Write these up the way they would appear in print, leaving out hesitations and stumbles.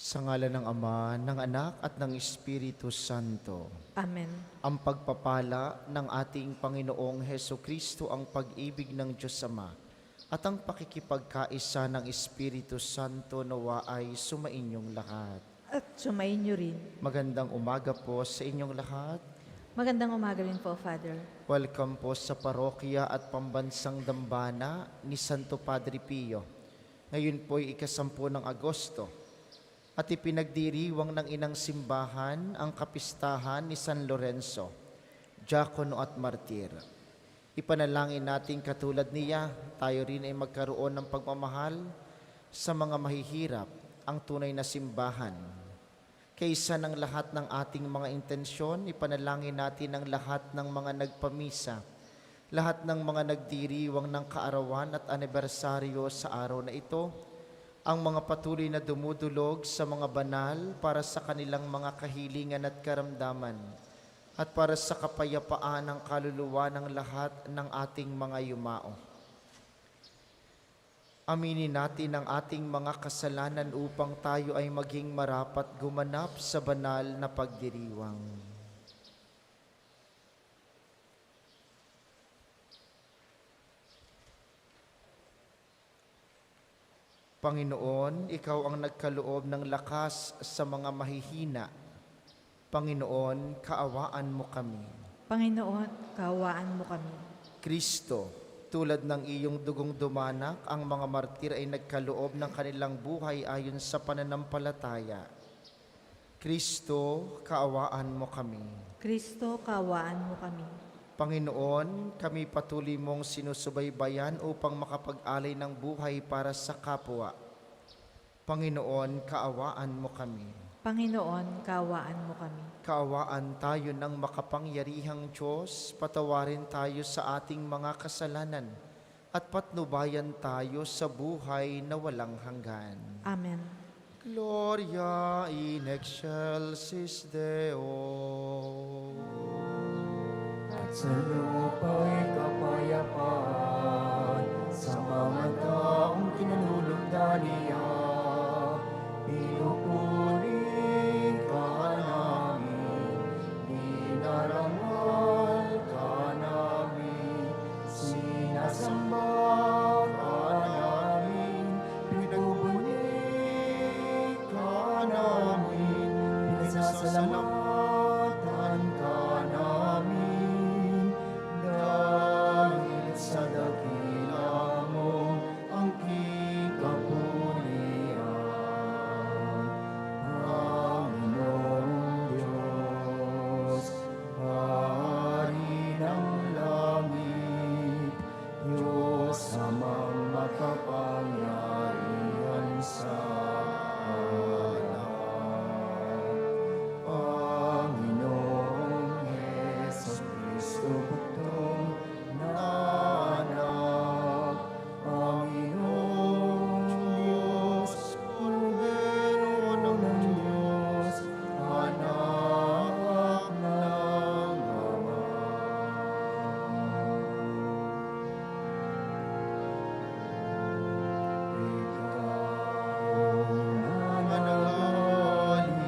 Sa ngalan ng Ama, ng Anak at ng Espiritu Santo. Amen. Ang pagpapala ng ating Panginoong Hesukristo, ang pag-ibig ng Diyos Ama, at ang pakikipagkaisa ng Espiritu Santo nawa ay sumainyong lahat. At sumayin niyo rin. Magandang umaga po sa inyong lahat. Magandang umaga rin po, Father. Welcome po sa parokya at pambansang dambana ni Santo Padre Pio. Ngayon po ay ika-10 ng Agosto at ipinagdiriwang ng inang simbahan ang kapistahan ni San Lorenzo, diakono at martir. Ipanalangin natin katulad niya, tayo rin ay magkaroon ng pagmamahal sa mga mahihirap, ang tunay na simbahan. Kaysa ng lahat ng ating mga intensyon, ipanalangin natin ang lahat ng mga nagpamisa, lahat ng mga nagdiriwang ng kaarawan at anibersaryo sa araw na ito, ang mga patuloy na dumudulog sa mga banal para sa kanilang mga kahilingan at karamdaman, at para sa kapayapaan ng kaluluwa ng lahat ng ating mga yumao. Aminin natin ang ating mga kasalanan upang tayo ay maging marapat gumanap sa banal na pagdiriwang. Panginoon, Ikaw ang nagkaloob ng lakas sa mga mahihina. Panginoon, kaawaan mo kami. Panginoon, kaawaan mo kami. Kristo, tulad ng iyong dugong dumanak, ang mga martir ay nagkaloob ng kanilang buhay ayon sa pananampalataya. Kristo, kaawaan mo kami. Kristo, kaawaan mo kami. Panginoon, kami patuloy mong sinusubaybayan upang makapag-alay ng buhay para sa kapwa. Panginoon, kaawaan mo kami. Panginoon, kaawaan mo kami. Kaawaan tayo ng makapangyarihang Diyos, patawarin tayo sa ating mga kasalanan, at patnubayan tayo sa buhay na walang hanggan. Amen. Gloria in excelsis Deo. At sa lupa'y kapayapaan sa mga taong kinalulugdan niya. Pinupuri ka namin, dinarangal ka namin, sinasamba ka namin, pinagbubunig ka namin, pinagsasalamatan ka namin, dahil sa dakila mo ang kikapurihan. Panginoong Diyos, Hari ng langit, Diyos amang makapangyarihan sa lahat. Panginoong Jesucristo, bugtong na anak, Panginoong Diyos, Kordero ng Diyos, anak ng Ama. Ikaw na nagalis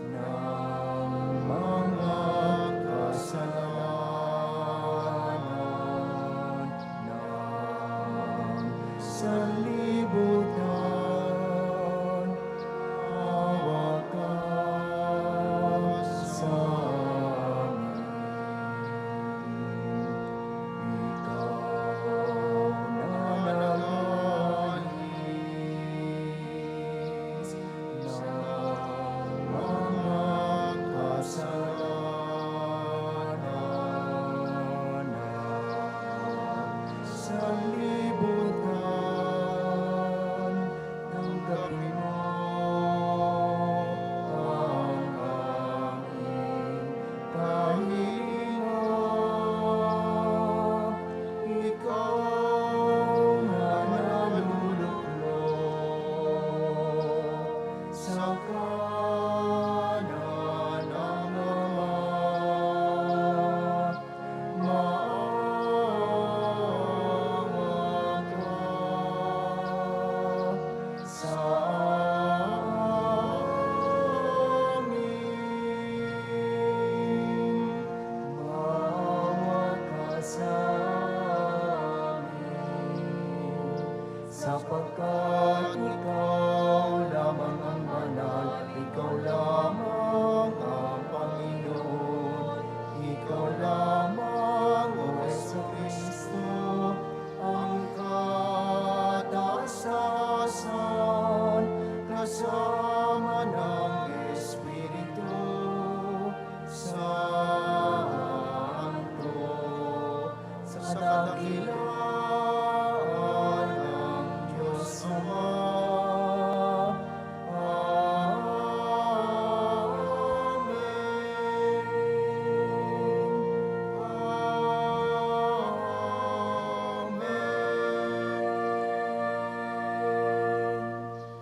ng mga kasalanan ng sanlibutan, awa ka sa amin. Ikaw na nagalis ng mga kasalanan ng sanlibutan, sapagkat ikaw lamang ang banal, ikaw lamang ang Panginoon, ikaw lamang, O Jesucristo, ang kataasasan, kasama ng Espiritu Santo, sa dakilaan ng Diyos Ama.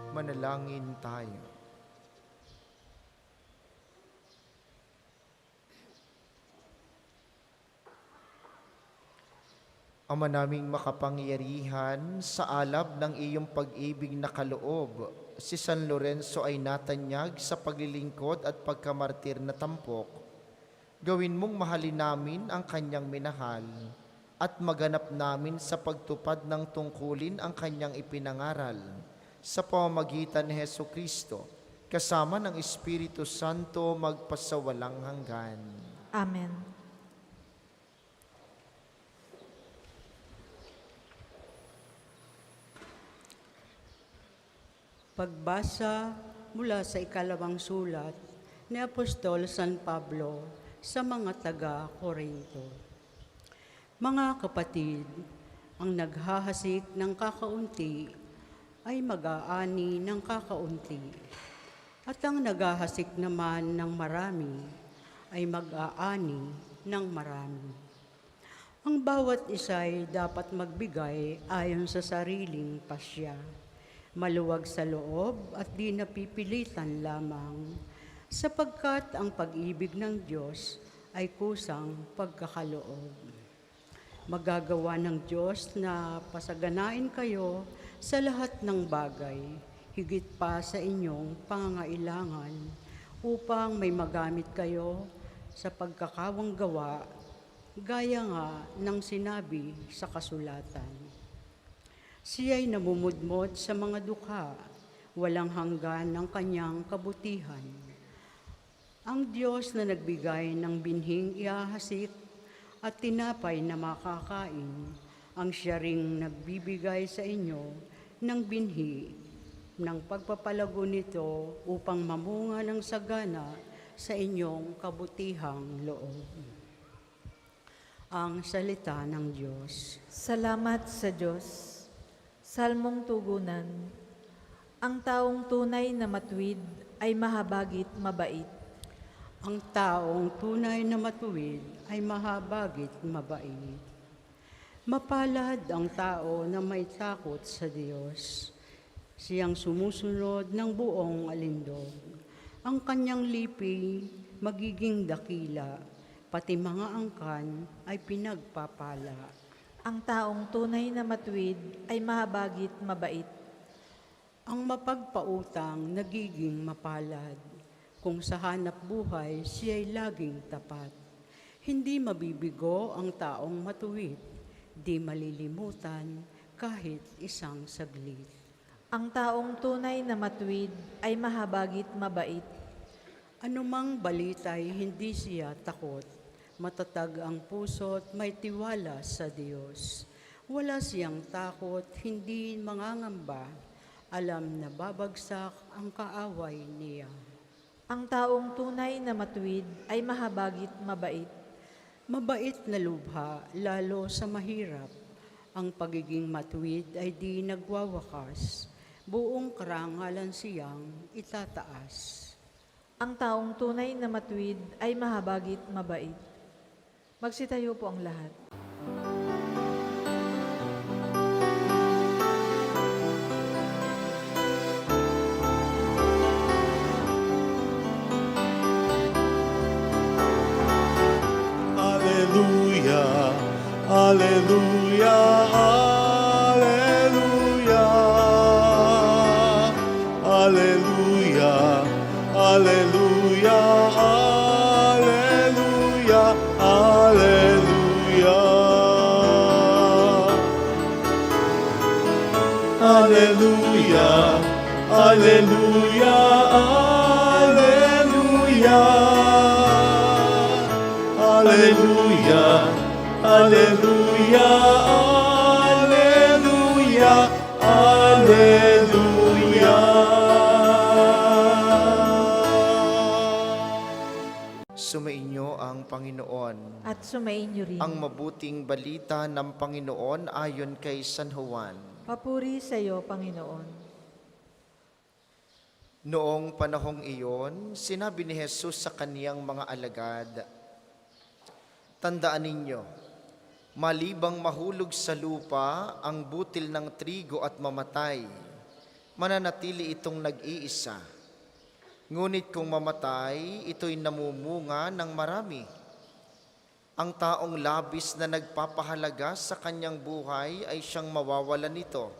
Manalangin tayo. Ama naming makapangyarihan, sa alab ng iyong pag-ibig na kaloob, si San Lorenzo ay natanyag sa paglilingkod at pagkamartir na tampok. Gawin mong mahalin namin ang kanyang minahal at maganap namin sa pagtupad ng tungkulin ang kanyang ipinangaral sa pamamagitan ni Hesukristo, kasama ng Espiritu Santo magpasawalang hanggan. Amen. Pagbasa mula sa ikalawang sulat ni Apostol San Pablo sa mga taga-Korinto. Mga kapatid, ang naghahasik ng kakaunti ay mag-aani ng kakaunti, at ang naghahasik naman ng marami ay mag-aani ng marami. Ang bawat isa ay dapat magbigay ayon sa sariling pasya, maluwag sa loob at di napipilitan lamang, sapagkat ang pag-ibig ng Diyos ay kusang pagkakaloob. Magagawa ng Diyos na pasaganain kayo sa lahat ng bagay, higit pa sa inyong pangangailangan, upang may magamit kayo sa pagkakawang gawa, gaya nga ng sinabi sa kasulatan. Siya'y namumudmod sa mga dukha, walang hanggan ng kanyang kabutihan. Ang Diyos na nagbigay ng binhing ihahasik at tinapay na makakain, ang siya ring nagbibigay sa inyo ng binhi ng pagpapalago nito upang mamunga ng sagana sa inyong kabutihang loob. Ang salita ng Diyos. Salamat sa Diyos. Salmong tugunan. Ang taong tunay na matuwid ay mahabagit mabait. Ang taong tunay na matuwid ay mahabagit mabait. Mapalad ang tao na may takot sa Diyos, siyang sumusunod ng buong alindog. Ang kanyang lipi magiging dakila, pati mga angkan ay pinagpapala. Ang taong tunay na matuwid ay mahabagit mabait. Ang mapagpautang nagiging mapalad, kung sa hanap buhay siya'y laging tapat. Hindi mabibigo ang taong matuwid, di malilimutan kahit isang saglit. Ang taong tunay na matuwid ay mahabagit mabait. Anumang balita'y hindi siya takot. Matatag ang puso't may tiwala sa Diyos. Wala siyang takot, hindi mangangamba. Alam na babagsak ang kaaway niya. Ang taong tunay na matuwid ay mahabagit mabait. Mabait na lubha, lalo sa mahirap. Ang pagiging matuwid ay di nagwawakas. Buong karangalan siyang itataas. Ang taong tunay na matuwid ay mahabagit mabait. Magsitayo po ang lahat. Alleluia, alleluia, alleluia, alleluia, alleluia, alleluia, alleluia. Alleluia, Alleluia, Alleluia. Alleluia, Alleluia, Alleluia, Alleluia. Sumainyo ang Panginoon. At sumainyo rin. Ang mabuting balita ng Panginoon ayon kay San Juan. Papuri sa iyo, Panginoon. Noong panahong iyon, sinabi ni Jesus sa kaniyang mga alagad, "Tandaan ninyo, malibang mahulog sa lupa ang butil ng trigo at mamatay, mananatili itong nag-iisa. Ngunit kung mamatay, ito'y namumunga ng marami. Ang taong labis na nagpapahalaga sa kanyang buhay ay siyang mawawalan nito.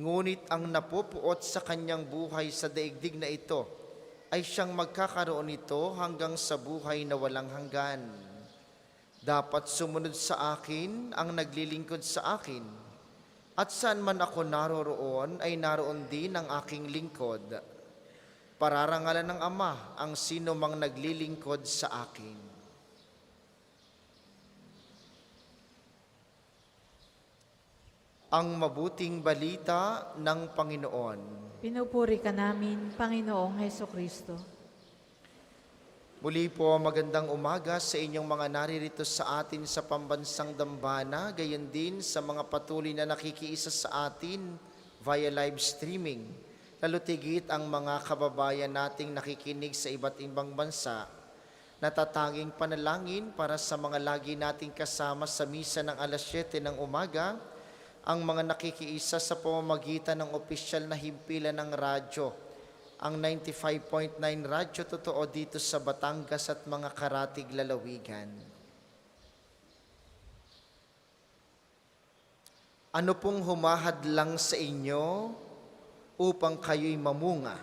Ngunit ang napupuot sa kanyang buhay sa daigdig na ito ay siyang magkakaroon nito hanggang sa buhay na walang hanggan. Dapat sumunod sa akin ang naglilingkod sa akin, at saan man ako naroroon ay naroon din ang aking lingkod. Pararangalan ng Ama ang sino mang naglilingkod sa akin." Ang mabuting balita ng Panginoon. Pinupuri ka namin, Panginoong Hesukristo. Muli po, magandang umaga sa inyong mga naririto sa atin sa pambansang dambana, gayon din sa mga patuloy na nakikiisa sa atin via live streaming. Lalo tigit ang mga kababayan nating nakikinig sa iba't ibang bansa. Natatanging panalangin para sa mga lagi nating kasama sa misa ng alas 7 ng umaga, ang mga nakikiisa sa pamamagitan ng opisyal na himpilan ng radyo, ang 95.9 Radyo Totoo dito sa Batangas at mga karatig lalawigan. Ano pong humahadlang sa inyo upang kayo'y mamunga?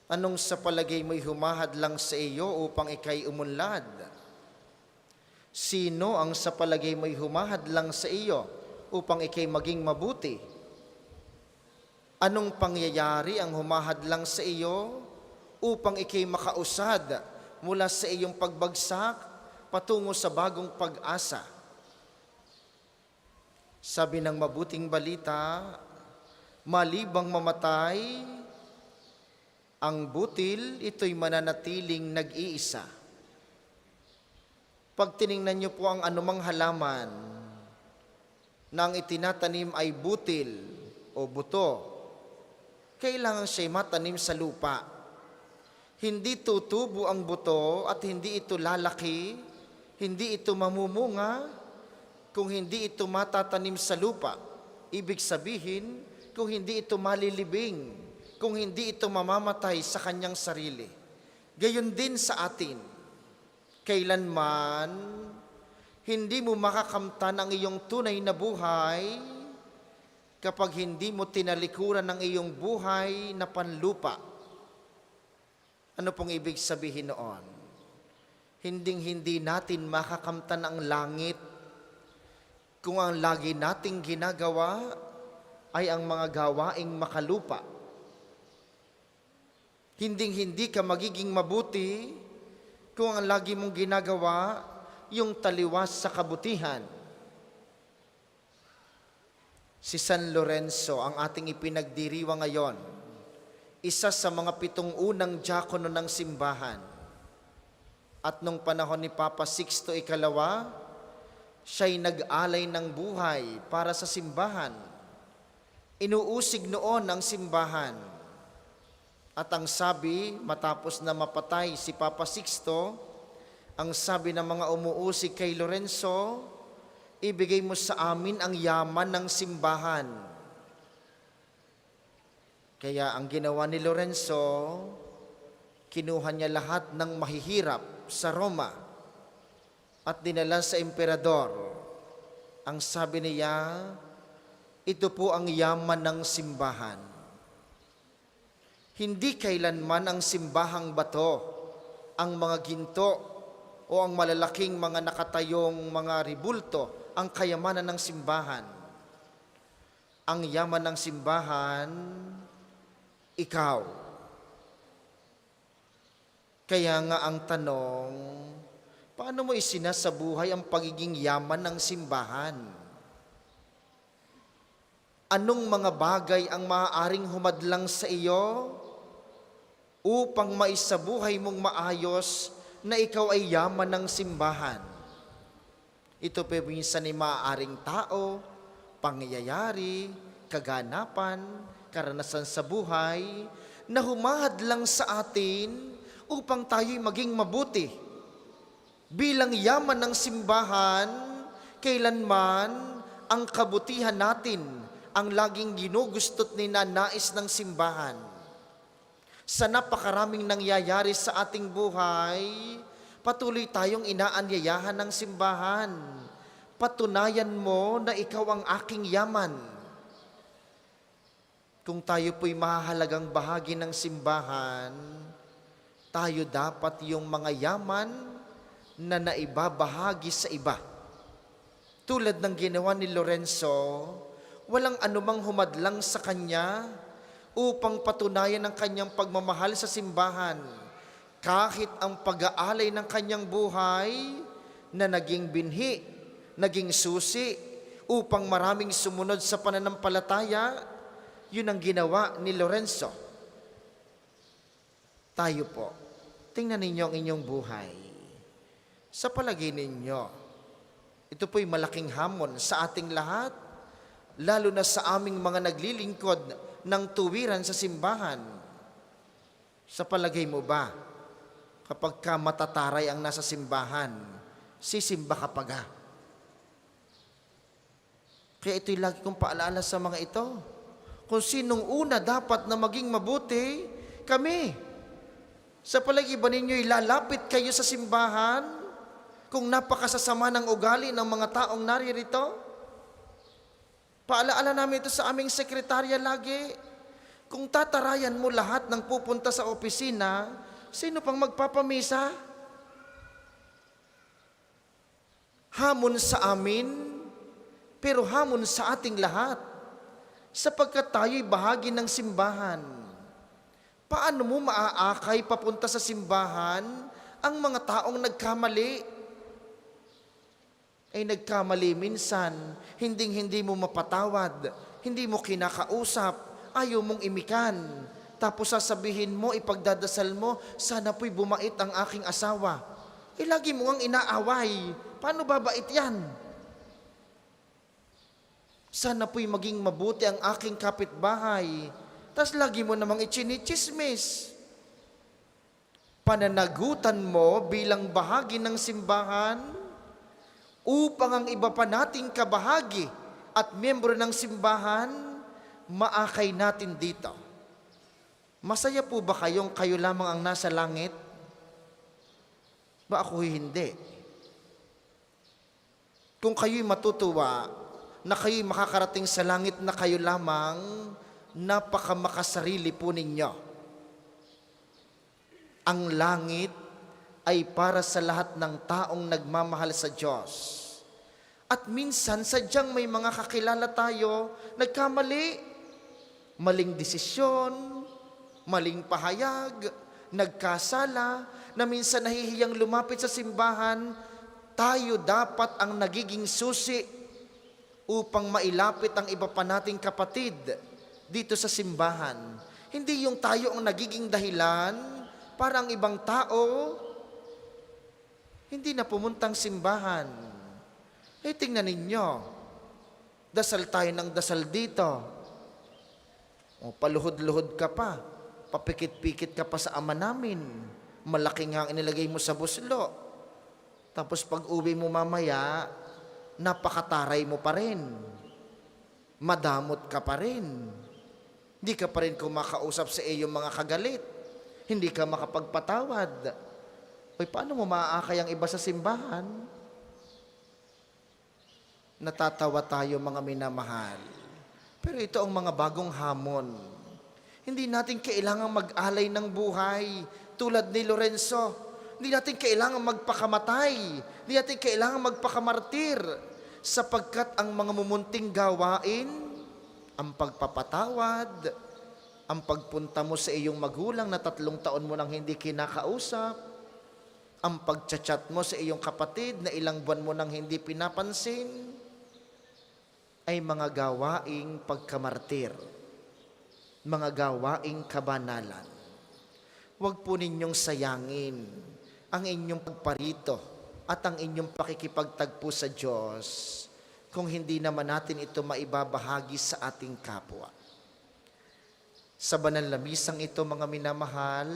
Anong sa palagay mo'y humahadlang sa iyo upang ikay umunlad? Sino ang sa palagay mo'y humahadlang sa iyo upang ikay maging mabuti? Anong pangyayari ang humahadlang sa iyo upang ikay makausad mula sa iyong pagbagsak patungo sa bagong pag-asa? Sabi ng mabuting balita, malibang mamatay, ang butil, ito'y mananatiling nag-iisa. Pag tiningnan niyo po ang anumang halaman na ang itinatanim ay butil o buto, kailangan siya'y matanim sa lupa. Hindi tutubo ang buto at hindi ito lalaki, hindi ito mamumunga kung hindi ito matatanim sa lupa. Ibig sabihin, kung hindi ito malilibing, kung hindi ito mamamatay sa kanyang sarili. Gayon din sa atin. Kailanman, hindi mo makakamtan ang iyong tunay na buhay kapag hindi mo tinalikuran ang iyong buhay na panlupa. Ano pong ibig sabihin noon? Hindi natin makakamtan ang langit kung ang lagi nating ginagawa ay ang mga gawaing makalupa. Hindi ka magiging mabuti kung ang lagi mong ginagawa yung taliwas sa kabutihan. Si San Lorenzo ang ating ipinagdiriwa ngayon, isa sa mga 7 unang diakono ng simbahan. At nung panahon ni Papa Sixto Ikalawa, siya'y nag-alay ng buhay para sa simbahan. Inuusig noon ang simbahan. At ang sabi, matapos na mapatay si Papa Sixto, ang sabi ng mga umuusig kay Lorenzo, ibigay mo sa amin ang yaman ng simbahan. Kaya ang ginawa ni Lorenzo, kinuha niya lahat ng mahihirap sa Roma at dinala sa emperador. Ang sabi niya, ito po ang yaman ng simbahan. Hindi kailanman ang simbahang bato, ang mga ginto o ang malalaking mga nakatayong mga ribulto ang kayamanan ng simbahan. ang yaman ng simbahan, ikaw. Kaya nga ang tanong, paano mo isinasabuhay ang pagiging yaman ng simbahan? Anong mga bagay ang maaaring humadlang sa iyo upang maisabuhay mong maayos na ikaw ay yaman ng simbahan? Ito pa minsan ay maaaring tao, pangyayari, kaganapan, karanasan sa buhay na humahadlang sa atin upang tayo'y maging mabuti. Bilang yaman ng simbahan, kailanman ang kabutihan natin ang laging ginugustot ni nais ng simbahan. Sa napakaraming nangyayari sa ating buhay, patuloy tayong inaanyayahan ng simbahan. Patunayan mo na ikaw ang aking yaman. Kung tayo po'y mahahalagang bahagi ng simbahan, tayo dapat yung mga yaman na naibabahagi sa iba. Tulad ng ginawa ni Lorenzo, walang anumang humadlang sa kanya upang patunayan ang kanyang pagmamahal sa simbahan, kahit ang pag-aalay ng kanyang buhay na naging binhi, naging susi upang maraming sumunod sa pananampalataya. Yun ang ginawa ni Lorenzo. Tayo po, tingnan ninyo ang inyong buhay. Sa palagay ninyo, ito po'y malaking hamon sa ating lahat, lalo na sa aming mga naglilingkod ng tuwiran sa simbahan. Sa palagay mo ba, kapag ka matataray ang nasa simbahan, sisimba ka pa ga? Kaya ito'y lagi kong paalala sa mga ito. Kung sinong una dapat na maging mabuti, kami. Sa palagay ba ninyo'y lalapit kayo sa simbahan kung napakasasama ng ugali ng mga taong naririto? Paalaala namin ito sa aming sekretarya lagi. Kung tatarayan mo lahat ng pupunta sa opisina, sino pang magpapamisa? Hamon sa amin, pero hamon sa ating lahat, sapagkat tayo'y bahagi ng simbahan. Paano mo maaakay papunta sa simbahan ang mga taong nagkamali? Ay nagkamali minsan, hindi mo mapatawad, hindi mo kinakausap, ayaw mong imikan. Tapos sasabihin mo, ipagdadasal mo, sana po'y bumait ang aking asawa. Lagi mo ang inaaway. Paano babait yan? Sana po'y maging mabuti ang aking kapitbahay. Tas lagi mo namang ichinichismis. Pananagutan mo bilang bahagi ng simbahan upang ang iba pa nating kabahagi at miyembro ng simbahan, maakay natin dito. Masaya po ba kayong kayo lamang ang nasa langit? Ba ako'y hindi? Kung kayo'y matutuwa na kayo'y makakarating sa langit na kayo lamang, napakamakasarili po ninyo. Ang langit ay para sa lahat ng taong nagmamahal sa Diyos. At minsan, sadyang may mga kakilala tayo, nagkamali, maling desisyon, maling pahayag, nagkasala, na minsan nahihiyang lumapit sa simbahan. Tayo dapat ang nagiging susi upang mailapit ang iba pa nating kapatid dito sa simbahan. Hindi yung tayo ang nagiging dahilan para ang ibang tao hindi na pumuntang simbahan. Tingnan ninyo, dasal tayo ng dasal dito. Paluhod-luhod ka pa, papikit-pikit ka pa sa ama namin. Malaking hang inilagay mo sa buslo. Tapos pag uwi mo mamaya, napakataray mo pa rin. Madamot ka pa rin. Hindi ka pa rin kumakausap sa iyong mga kagalit. Hindi ka makapagpatawad. Paano mo maaakay ang iba sa simbahan? Natatawa tayo mga minamahal. Pero ito ang mga bagong hamon. Hindi natin kailangang mag-alay ng buhay tulad ni Lorenzo. Hindi natin kailangang magpakamatay. Hindi natin kailangang magpakamartir. Sapagkat ang mga mumunting gawain, ang pagpapatawad, ang pagpunta mo sa iyong magulang na 3 taon mo nang hindi kinakausap, ang pagchat-chat mo sa iyong kapatid na ilang buwan mo nang hindi pinapansin, ay mga gawaing pagkamartir, mga gawaing kabanalan. Huwag po ninyong sayangin ang inyong pagparito at ang inyong pakikipagtagpo sa Diyos kung hindi naman natin ito maibabahagi sa ating kapwa. Sa banal na misang ito, mga minamahal,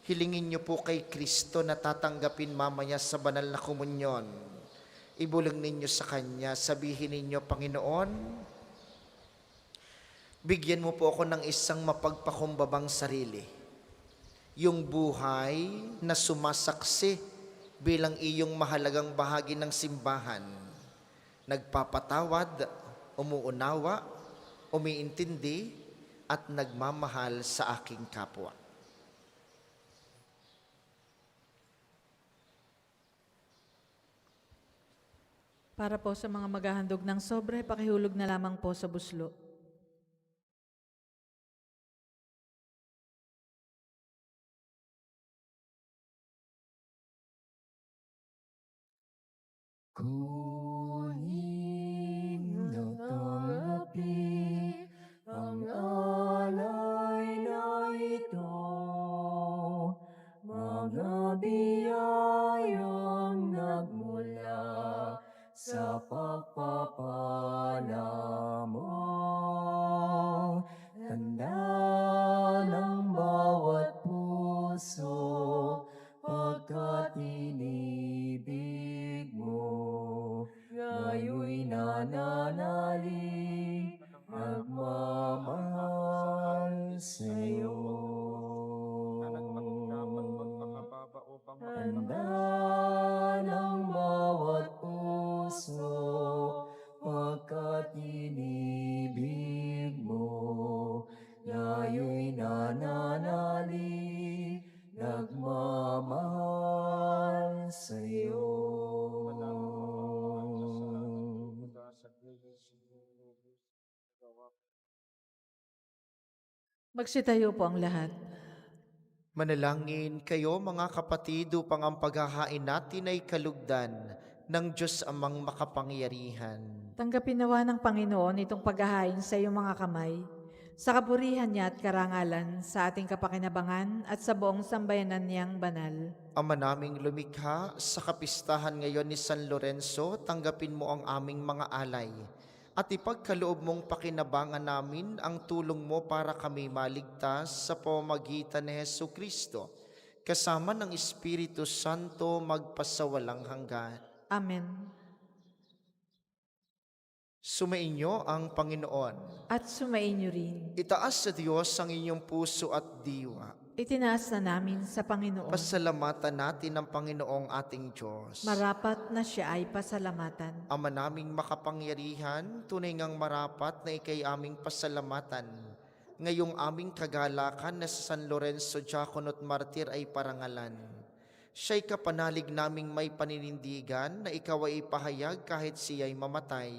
hilingin niyo po kay Kristo na tatanggapin mamaya sa banal na komunyon. Ibulong ninyo sa Kanya, sabihin ninyo, Panginoon, bigyan mo po ako ng isang mapagpakumbabang sarili. Yung buhay na sumasaksi bilang iyong mahalagang bahagi ng simbahan. Nagpapatawad, umuunawa, umiintindi, at nagmamahal sa aking kapwa. Para po sa mga maghahandog ng sobre, pakihulog na lamang po sa buslo. Kunin na tanggapin ang alay na ito, mga biyayang nagmula sa pagpapala mo. Tanda ng bawat puso pagkat inibig mo, ngayoy nananalig, nagmamahal sa'yo. Tanda ng bawat puso pagkat inibig mo, ngayoy nananalig, nagmamahal sa'yo. Magsitayo po ang lahat. Manalangin kayo mga kapatid upang ang paghahain natin ay kalugdan ng Diyos Amang makapangyarihan. Tanggapin nawa ng Panginoon itong paghahain sa iyong mga kamay, sa kaburihan niya at karangalan, sa ating kapakinabangan at sa buong sambayanan niyang banal. Ama naming lumikha, sa kapistahan ngayon ni San Lorenzo, tanggapin mo ang aming mga alay at ipagkaloob mong pakinabangan namin ang tulong mo para kami maligtas sa pamamagitan ni Jesucristo, kasama ng Espiritu Santo magpasawalang hanggan. Amen. Sumainyo ang Panginoon. At sumainyo rin. Itaas sa Diyos ang inyong puso at diwa. Itinaas na namin sa Panginoon. Pasalamatan natin ang Panginoong ating Diyos. Marapat na siya ay pasalamatan. Ama naming makapangyarihan, tunay ngang marapat na ikay aming pasalamatan. Ngayong aming kagalakan na sa San Lorenzo Diakono at Martir ay parangalan. Siya'y kapanalig naming may paninindigan na ikaw ay ipahayag kahit siya'y mamatay,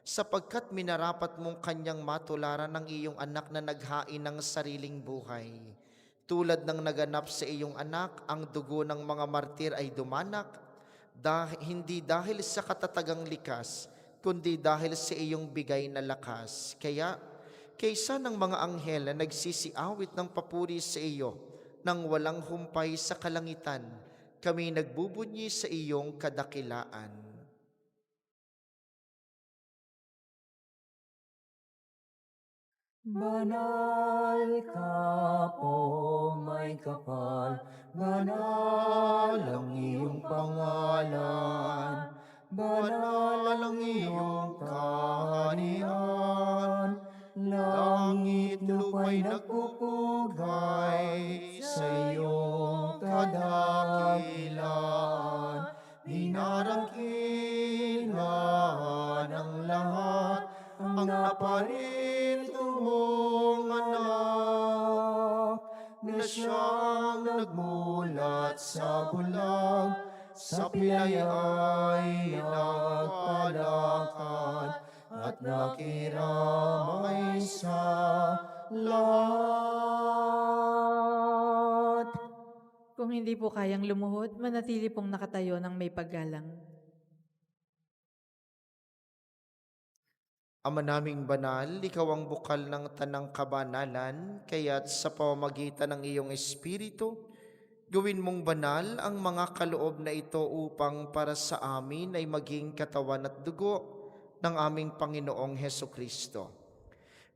sapagkat minarapat mong kanyang matularan ng iyong anak na naghain ng sariling buhay. Tulad ng naganap sa iyong anak, ang dugo ng mga martir ay dumanak, hindi dahil sa katatagang likas, kundi dahil sa iyong bigay na lakas. Kaya, kaysa ng mga anghel na nagsisiawit ng papuri sa iyo, nang walang humpay sa kalangitan, kami nagbubunyi sa iyong kadakilaan. Banal ka po, may kapal, banal ang iyong pangalan, banal ang iyong kaharian, langit lupa'y nagpupugay sa iyong kadakilaan, dinarangkilan ang lahat, ang naparito mong anak, na siyang nagmulat sa bulag, sa pilay ay nagpalakad, at nakiramay sa lahat. Kung hindi po kayang lumuhod, manatili pong nakatayo ng may paggalang. Ama naming banal, ikaw ang bukal ng tanang kabanalan, kaya't sa pamamagitan ng iyong Espiritu, gawin mong banal ang mga kaloob na ito upang para sa amin ay maging katawan at dugo ng aming Panginoong Heso Kristo.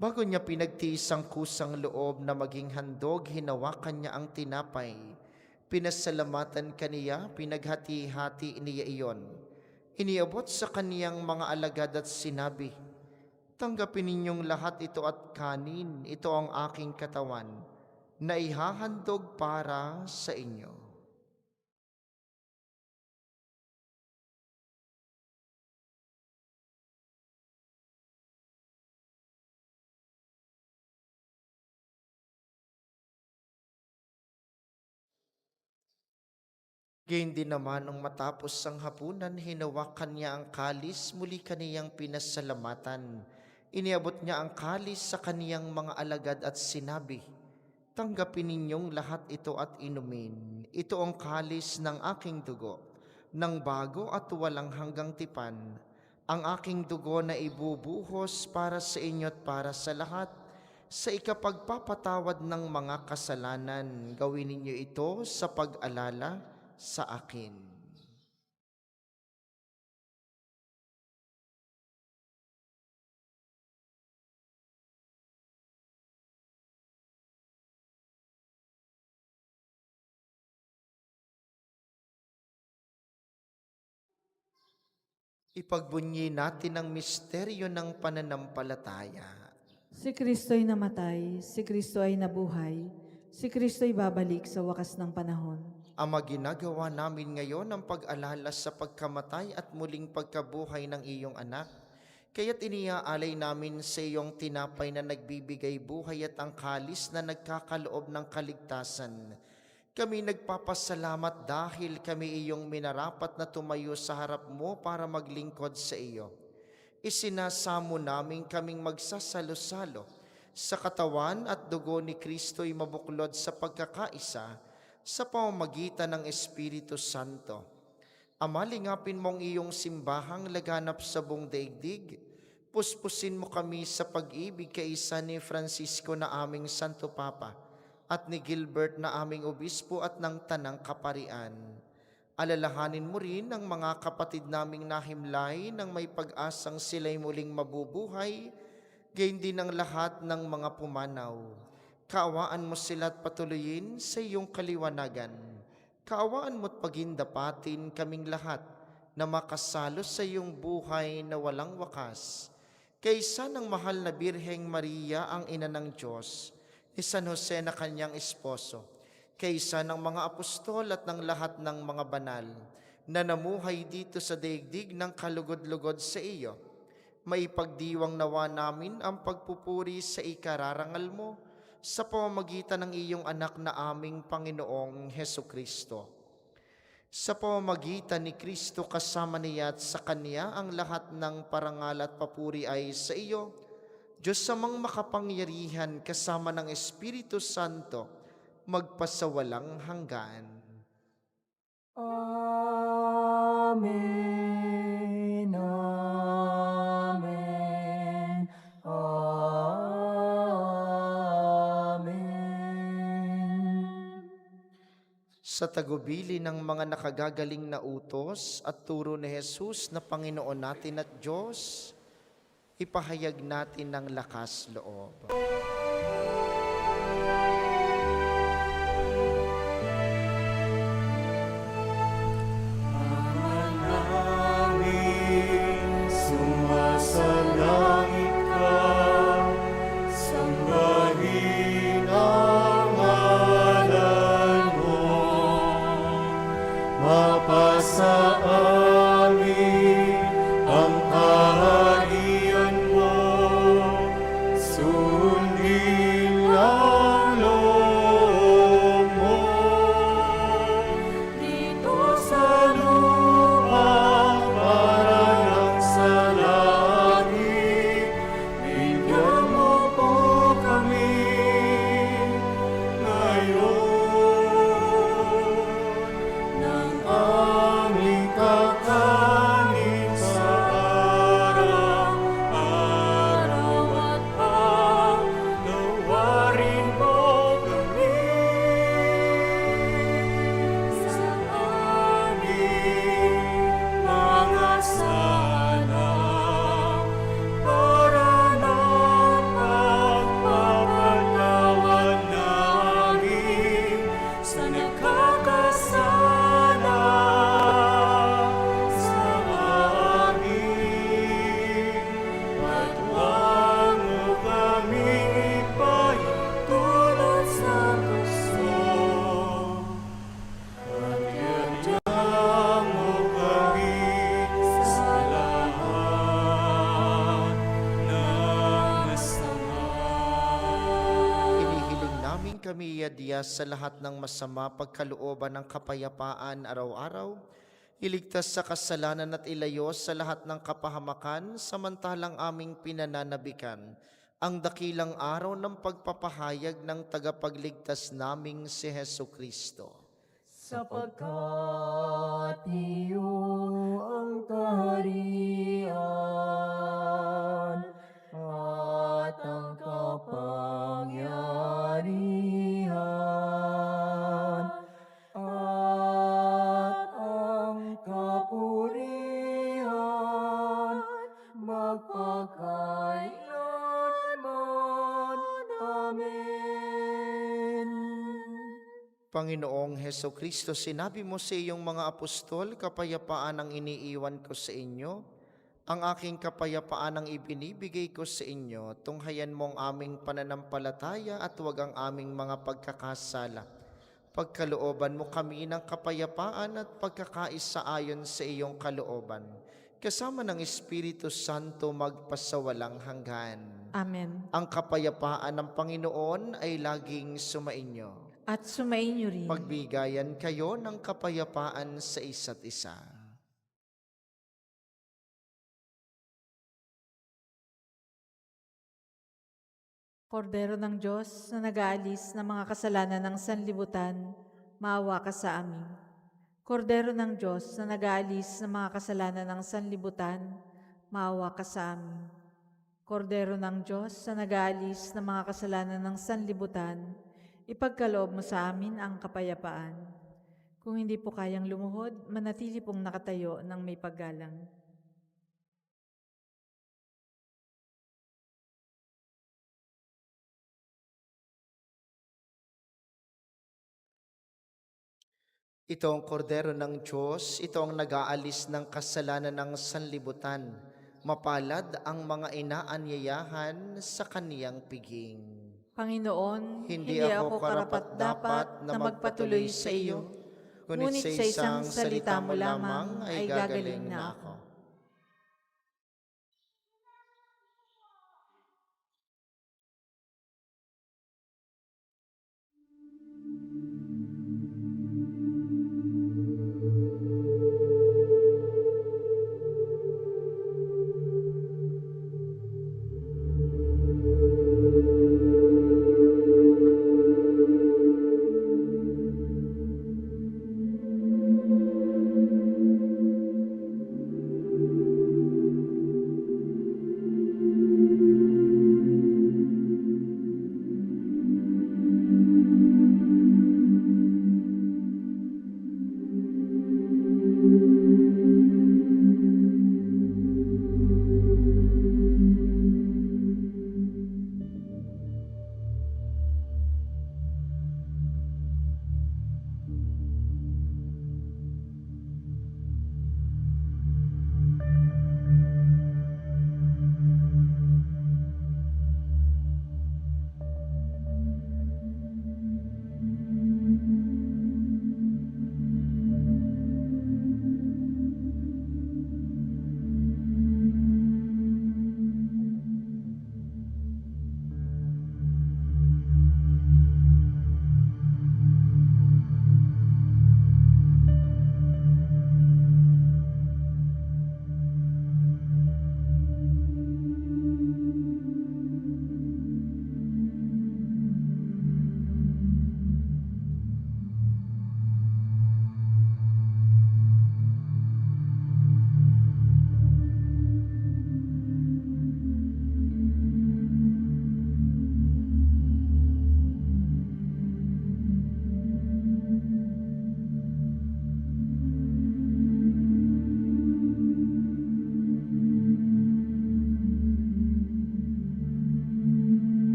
Bago niya pinagtiis ang kusang loob na maging handog, hinawakan niya ang tinapay. Pinasalamatan kaniya, pinaghati-hati niya iyon. Iniabot sa kaniyang mga alagad at sinabi, "Tanggapin ninyong lahat ito at kanin, ito ang aking katawan, na ihahandog para sa inyo." Gayun din naman nung matapos ang hapunan, hinawakan niya ang kalis, muli kaniyang pinasalamatan. Iniabot niya ang kalis sa kaniyang mga alagad at sinabi, "Tanggapin ninyong lahat ito at inumin. Ito ang kalis ng aking dugo, ng bago at walang hanggang tipan. Ang aking dugo na ibubuhos para sa inyo at para sa lahat, sa ikapagpapatawad ng mga kasalanan. Gawin ninyo ito sa pag-alala sa akin." Ipagbunyi natin ang misteryo ng pananampalataya. Si Kristo'y namatay, si Kristo ay nabuhay, si Kristo'y babalik sa wakas ng panahon. Ama, ginagawa namin ngayon ang pag-alala sa pagkamatay at muling pagkabuhay ng iyong anak. Kaya't iniaalay namin sa iyong tinapay na nagbibigay buhay at ang kalis na nagkakaloob ng kaligtasan. Kami nagpapasalamat dahil kami iyong minarapat na tumayo sa harap mo para maglingkod sa iyo. Isinasamo namin kaming magsasalo-salo sa katawan at dugo ni Kristo'y mabuklod sa pagkakaisa sa pamamagitan ng Espiritu Santo. Ama, lingapin mong iyong simbahang laganap sa buong daigdig. Puspusin mo kami sa pag-ibig kaisa ni Francisco na aming Santo Papa at ni Gilbert na aming obispo at ng Tanang Kaparian. Alalahanin mo rin ang mga kapatid naming nahimlay nang may pag-asang sila'y muling mabubuhay, gayon din ang lahat ng mga pumanaw. Kaawaan mo sila at patuloyin sa iyong kaliwanagan. Kaawaan mo't pagindapatin kaming lahat na makasalo sa iyong buhay na walang wakas. Kaysa ng mahal na Birheng Maria, ang ina ng Diyos, ni San Jose na kanyang esposo, kaysa ng mga apostol at ng lahat ng mga banal na namuhay dito sa daigdig ng kalugod-lugod sa iyo, maipagdiwang nawa namin ang pagpupuri sa ikararangal mo sa pamamagitan ng iyong anak na aming Panginoong Heso Kristo. Sa pamamagitan ni Kristo kasama niya at sa Kanya ang lahat ng parangal at papuri ay sa iyo, Diyos samang makapangyarihan kasama ng Espiritu Santo, magpasawalang hanggan. Amen, amen, amen. Sa tagubili ng mga nakagagaling na utos at turo ni Jesus na Panginoon natin at Diyos, ipahayag natin ng lakas loob. Sumasalangit ka, sambahin ang ngalan mo, mapasa amin ang kaharian mo, sundin lang kami iadya sa lahat ng masama pagkalooban ng kapayapaan araw-araw, iligtas sa kasalanan at ilayo sa lahat ng kapahamakan, samantalang aming pinananabikan ang dakilang araw ng pagpapahayag ng tagapagligtas naming si Hesu Kristo. Sapagkat iyo ang kaharian at ang kapangyarihan at ang kapurihan magpakailanman. Amen. Panginoong Heso Kristo, sinabi mo sa iyong mga apostol, kapayapaan ang iniiwan ko sa inyo, ang aking kapayapaan ang ibinibigay ko sa inyo, tunghayan mo ang aming pananampalataya at huwag ang aming mga pagkakasala. Pagkalooban mo kami ng kapayapaan at pagkakaisa ayon sa iyong kalooban, kasama ng Espiritu Santo magpasawalang hanggan. Amen. Ang kapayapaan ng Panginoon ay laging sumainyo. At sumainyo rin. Magbigayan kayo ng kapayapaan sa isa't isa. Kordero ng Diyos na nag-aalis ng mga kasalanan ng sanlibutan, maawa ka sa amin. Kordero ng Diyos na nag-aalis ng mga kasalanan ng sanlibutan, maawa ka sa amin. Kordero ng Diyos na nag-aalis ng mga kasalanan ng sanlibutan, ipagkaloob mo sa amin ang kapayapaan. Kung hindi po kayang lumuhod, manatili pong nakatayo ng may paggalang. Ito ang kordero ng Diyos, ito ang nag-aalis ng kasalanan ng sanlibutan. Mapalad ang mga inaanyayahan sa kaniyang piging. Panginoon, Hindi ako karapat-dapat na magpatuloy sa iyo, ngunit sa isang salita mo lamang ay gagaling na ako.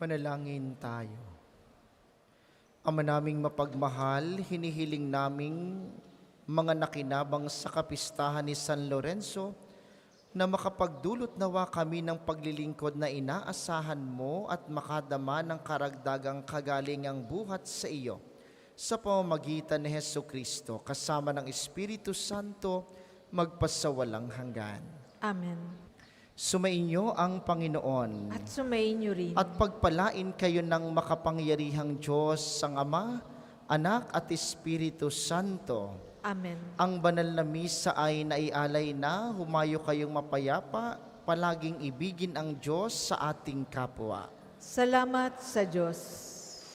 Manalangin tayo. Ama naming mapagmahal, hinihiling naming mga nakinabang sa kapistahan ni San Lorenzo na makapagdulot nawa kami ng paglilingkod na inaasahan mo at makadama ng karagdagang kagalingang buhat sa iyo sa pamamagitan ni Hesu Kristo kasama ng Espiritu Santo magpasawalang hanggan. Amen. Sumainyo ang Panginoon. At sumainyo rin. At pagpalain kayo ng makapangyarihang Diyos, ang Ama, Anak at Espiritu Santo. Amen. Ang banal na misa ay naialay na, humayo kayong mapayapa, palaging ibigin ang Diyos sa ating kapwa. Salamat sa Diyos.